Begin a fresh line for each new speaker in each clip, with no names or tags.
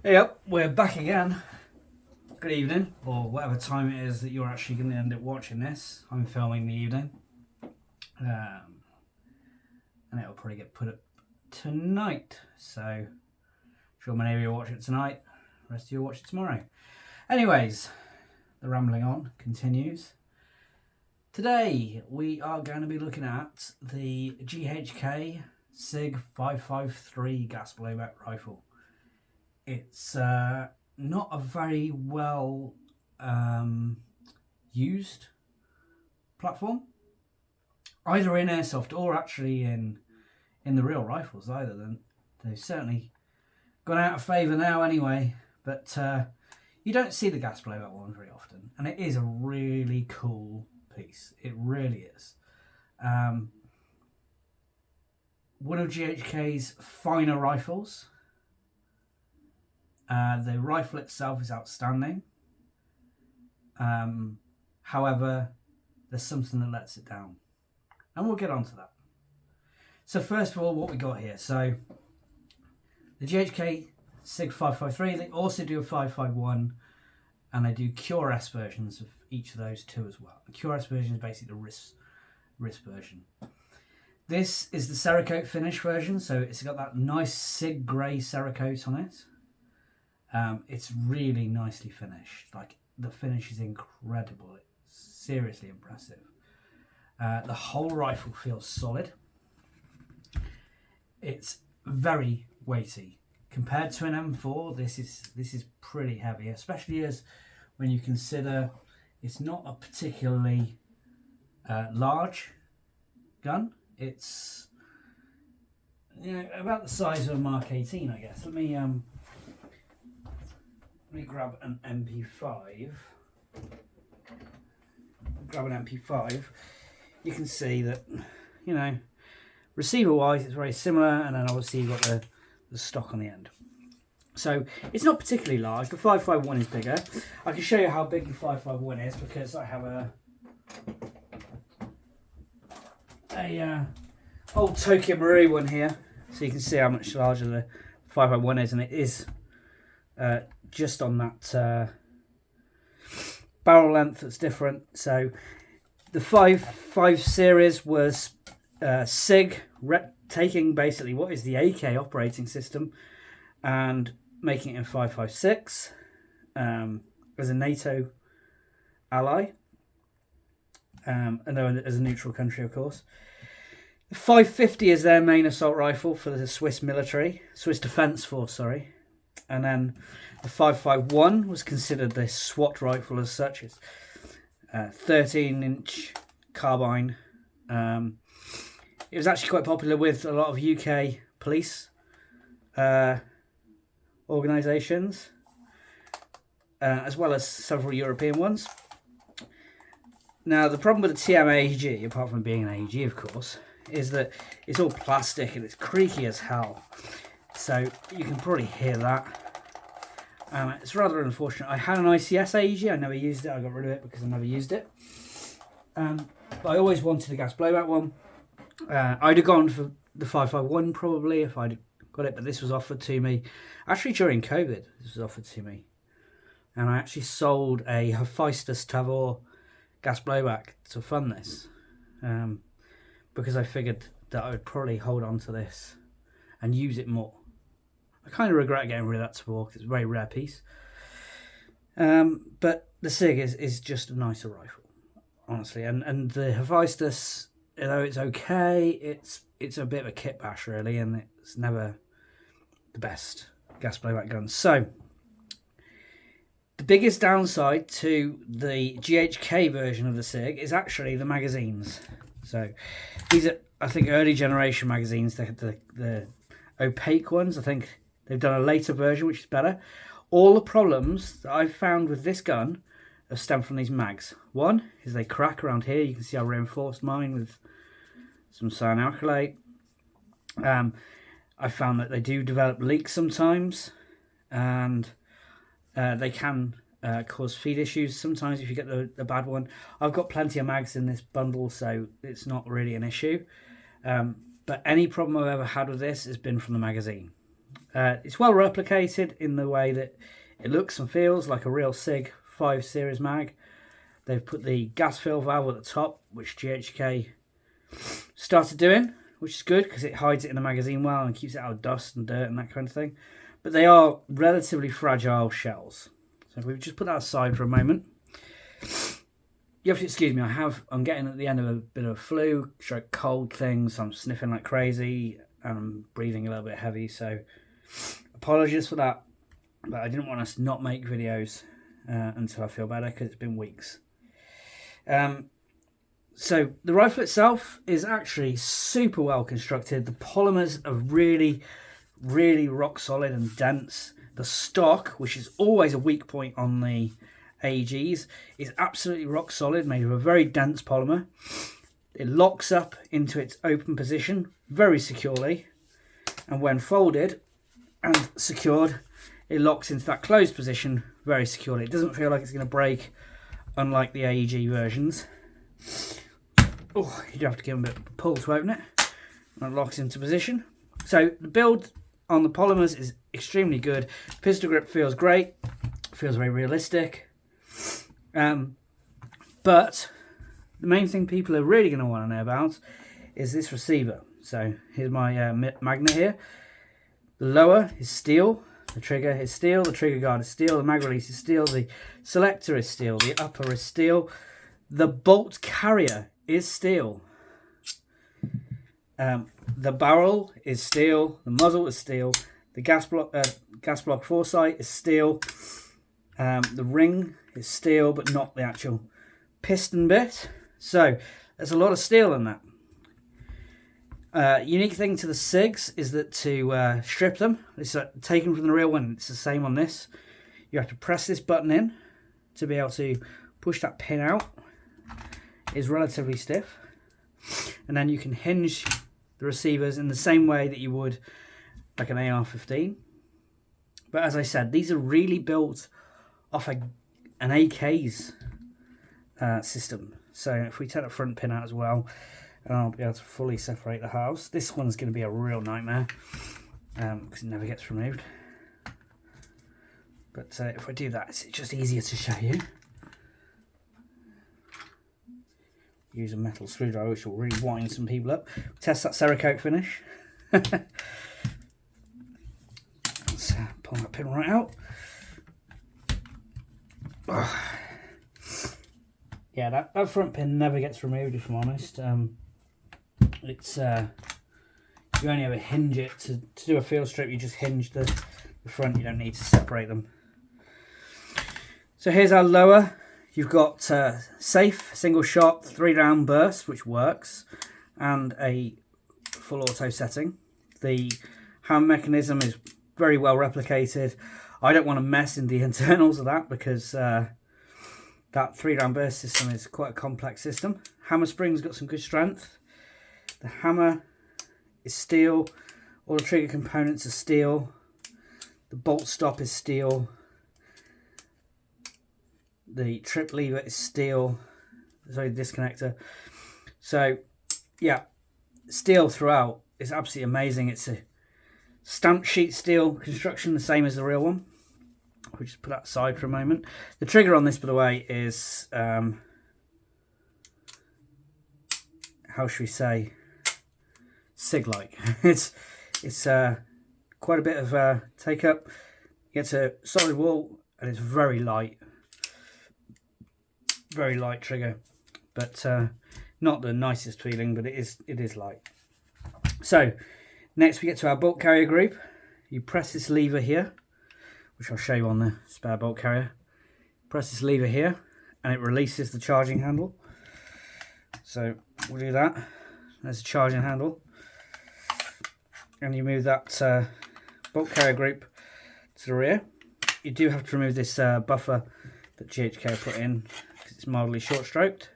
Hey up, we're back again. Good evening, or whatever time it is that you're actually going to end up watching this. I'm filming in the evening. And it'll probably get put up tonight. So, sure many of you will watch it tonight. The rest of you will watch it tomorrow. Anyways, the rambling on continues. Today, we are going to be looking at the GHK Sig 553 gas blowback rifle. It's not a very well used platform, either in airsoft or actually in the real rifles either. Then they've certainly gone out of favour now anyway, but you don't see the gas blowback one very often, and it is a really cool piece. It really is. One of GHK's finer rifles. The rifle itself is outstanding. However, there's something that lets it down. And we'll get on to that. So first of all, what we got here. So the GHK Sig 553, they also do a 551, and they do Cure S versions of each of those two as well. The Cure S version is basically the wrist version. This is the Cerakote finish version, so it's got that nice Sig grey Cerakote on it. It's really nicely finished. Like, the finish is incredible. It's seriously impressive. The whole rifle feels solid. It's very weighty compared to an M4. This is pretty heavy, especially as when you consider it's not a particularly large gun. It's about the size of a Mark 18, I guess. Let me grab an MP5. You can see that, receiver-wise, it's very similar, and then obviously you've got the stock on the end. So it's not particularly large. The 551 is bigger. I can show you how big the 551 is because I have a old Tokyo Marui one here, so you can see how much larger the 551 is, and it is just on that barrel length that's different. So the 5.5 series was Sig taking basically what is the AK operating system and making it in 5.56 as a NATO ally, and though as a neutral country, of course. The 550 is their main assault rifle for the Swiss Defence Force, sorry. And then the 5.51 was considered the SWAT rifle as such. It's 13-inch carbine. It was actually quite popular with a lot of UK police organisations, as well as several European ones. Now, the problem with the TM-AEG, apart from being an AEG, of course, is that it's all plastic and it's creaky as hell. So you can probably hear that. It's rather unfortunate. I had an ICS AEG. I never used it. I got rid of it because I never used it. But I always wanted a gas blowback one. I'd have gone for the 551 probably if I'd got it, but this was offered to me. Actually, during COVID, this was offered to me. And I actually sold a Hephaestus Tavor gas blowback to fund this. Because I figured that I would probably hold on to this and use it more. I kind of regret getting rid of that Tavor because it's a very rare piece. But the Sig is just a nicer rifle, honestly. And the Hephaestus, though it's okay, it's a bit of a kit bash really, and it's never the best gas blowback gun. So the biggest downside to the GHK version of the Sig is actually the magazines. So these are, I think, early generation magazines. The opaque ones. I think they've done a later version which is better. All the problems that I've found with this gun have stemmed from these mags. One is they crack around here. You can see I reinforced mine with some cyanalkylate. I found that they do develop leaks sometimes, and they can cause feed issues sometimes if you get the bad one. I've got plenty of mags in this bundle, so it's not really an issue. But any problem I've ever had with this has been from the magazine. It's well replicated in the way that it looks and feels like a real Sig 5 series mag. They've put the gas fill valve at the top, which GHK started doing, which is good because it hides it in the magazine well and keeps it out of dust and dirt and that kind of thing. But they are relatively fragile shells. So if we just put that aside for a moment. You have to excuse me, I'm getting at the end of a bit of a flu, stroke cold thing, so I'm sniffing like crazy and I'm breathing a little bit heavy, so apologies for that. But I didn't want us to not make videos until I feel better, because it's been weeks. So the rifle itself is actually super well constructed. The polymers are really, really rock solid and dense. The stock, which is always a weak point on the AEGs, is absolutely rock solid, made of a very dense polymer. It locks up into its open position very securely, and when folded and secured, it locks into that closed position very securely. It doesn't feel like it's going to break, unlike the AEG versions. Oh, you do have to give them a bit of a pull to open it, and it locks into position. So the build on the polymers is extremely good. Pistol grip feels great, feels very realistic. But the main thing people are really going to want to know about is this receiver. So here's my magnet here. The lower is steel, the trigger is steel, the trigger guard is steel, the mag release is steel, the selector is steel, the upper is steel, the bolt carrier is steel, the barrel is steel, the muzzle is steel, the gas block foresight is steel, the ring is steel, but not the actual piston bit. So there's a lot of steel in that. Unique thing to the Sigs is that to strip them, it's taken from the real one. It's the same on this. You have to press this button in to be able to push that pin out. It's relatively stiff, and then you can hinge the receivers in the same way that you would like an AR-15. But as I said, these are really built off an AK's system. So if we take the front pin out as well, I'll be able to fully separate the halves. This one's going to be a real nightmare because it never gets removed. But if I do that, it's just easier to show you. Use a metal screwdriver, which will really wind some people up. Test that Cerakote finish. Let's pull that pin right out. Oh. Yeah, that front pin never gets removed, if I'm honest. It's you only ever hinge it to do a field strip. You just hinge the front. You don't need to separate them. So here's our lower. You've got safe single shot 3-round burst, which works, and a full auto setting. The hand mechanism is very well replicated. I don't want to mess in the internals of that because that 3-round burst system is quite a complex system. Hammer spring's got some good strength. The hammer is steel. All the trigger components are steel. The bolt stop is steel. The trip lever is steel. Sorry, the disconnector. So, yeah, steel throughout is absolutely amazing. It's a stamped sheet steel construction, the same as the real one. We'll just put that aside for a moment. The trigger on this, by the way, is how should we say, Sig-like. it's quite a bit of take up. It's a solid wall and it's very light trigger, but not the nicest feeling, but it is light. So next we get to our bolt carrier group. You press this lever here, which I'll show you on the spare bolt carrier. Press this lever here and it releases the charging handle. So we'll do that. There's a charging handle, and you move that bolt carrier group to the rear. You do have to remove this buffer that GHK put in because it's mildly short stroked.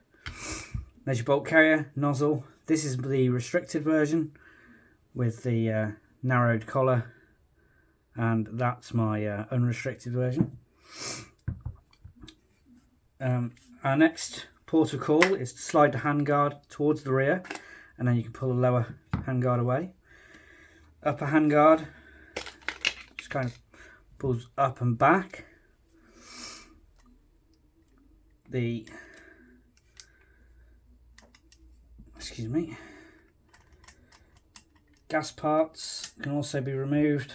There's your bolt carrier nozzle. This is the restricted version with the narrowed collar, and that's my unrestricted version. Our next port of call is to slide the handguard towards the rear, and then you can pull the lower handguard away. Upper handguard which kind of pulls up and back. The gas parts can also be removed.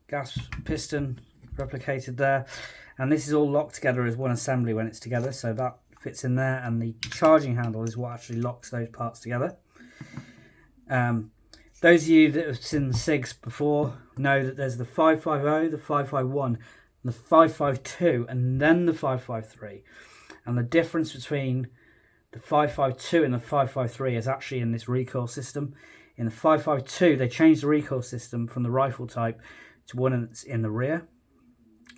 Gas piston replicated there, and this is all locked together as one assembly when it's together, so that fits in there, and the charging handle is what actually locks those parts together. Those of you that have seen the SIGs before know that there's the 550, the 551, the 552, and then the 553, and the difference between the 552 and the 553 is actually in this recoil system. In the 552 they changed the recoil system from the rifle type to one that's in the rear,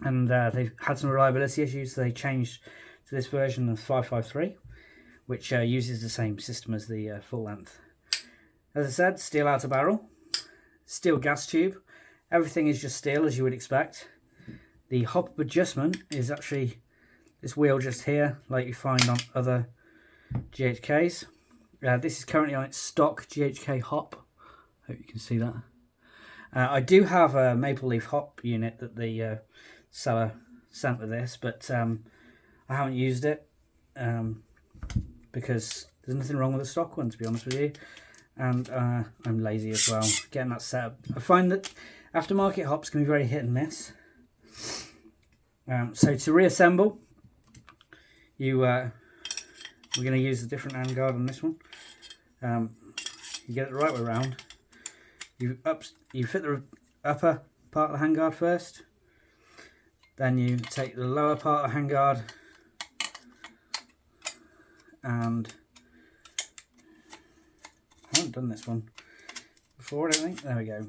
and they've had some reliability issues, so they changed to this version of 553, which uses the same system as the full length. As I said, steel outer barrel, steel gas tube, everything is just steel as you would expect. The hop adjustment is actually this wheel just here, like you find on other GHKs. This is currently on its stock GHK hop. Hope you can see that. I do have a maple leaf hop unit that the seller sent with this, but I haven't used it because there's nothing wrong with the stock one, to be honest with you, and I'm lazy as well getting that set up. I find that aftermarket hops can be very hit and miss. So to reassemble, we're going to use a different handguard on this one. You get it the right way around. You fit the upper part of the handguard first, then you take the lower part of the handguard and I haven't done this one before, I don't think. There we go.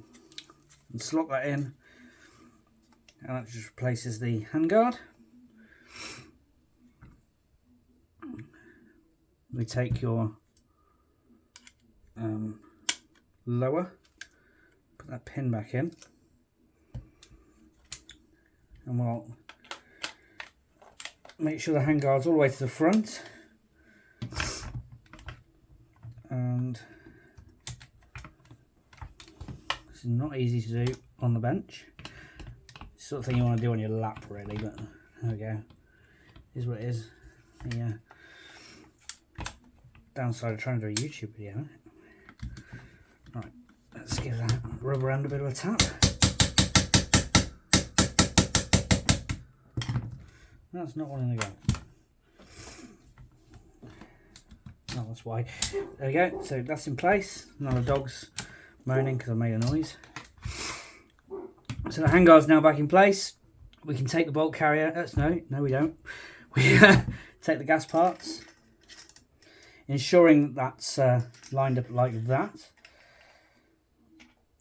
And slot that in, and that just replaces the handguard. We take your lower, put that pin back in, and we'll make sure the handguard's all the way to the front, and this is not easy to do on the bench. It's the sort of thing you want to do on your lap really, but there we go. Here's what it is. Yeah. Downside of trying to do a YouTube video. Right, let's give that rubber end a bit of a tap. That's not wanting to go. Oh, that's why. There we go. So that's in place. Now the dog's moaning because I made a noise. So the handguard's now back in place. We can take the bolt carrier. No, we don't. We take the gas parts, ensuring that's lined up like that,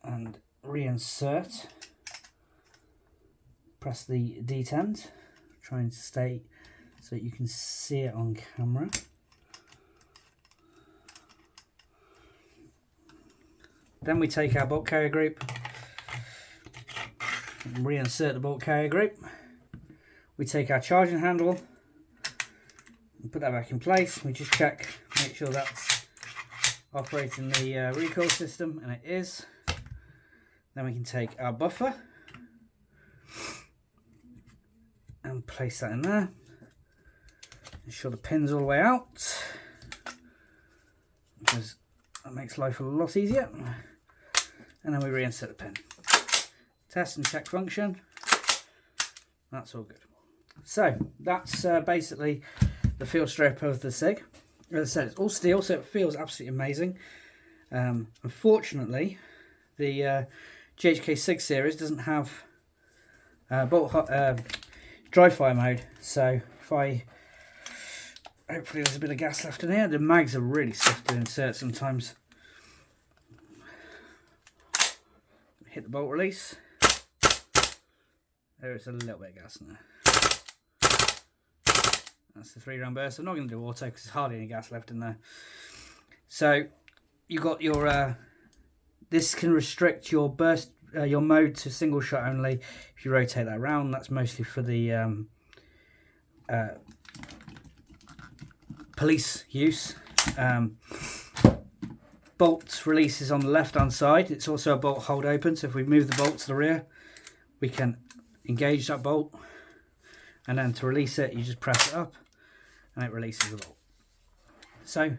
and reinsert. Press the detent, try and stay so that you can see it on camera. Then we take our bolt carrier group and reinsert the bolt carrier group. We take our charging handle and put that back in place. We just check, make sure that's operating the recoil system, and it is. Then we can take our buffer and place that in there. Ensure the pin's all the way out, because that makes life a lot easier. And then we reinsert the pin. Test and check function. That's all good. So that's basically the field strip of the SIG. As I said, it's all steel, so it feels absolutely amazing. Unfortunately, the GHK Sig series doesn't have dry fire mode, so hopefully there's a bit of gas left in here. The mags are really soft to insert sometimes. Hit the bolt release. There is a little bit of gas in there. That's the 3-round burst. I'm not going to do auto because there's hardly any gas left in there. So you got your this can restrict your burst, your mode to single shot only. If you rotate that around, that's mostly for the police use. bolt releases on the left hand side. It's also a bolt hold open, so if we move the bolt to the rear, we can engage that bolt, and then to release it you just press it up and it releases the bolt. So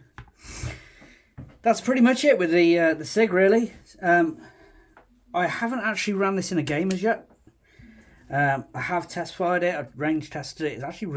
that's pretty much it with the Sig, really. I haven't actually ran this in a game as yet. I have test fired it, I've range tested it. It's actually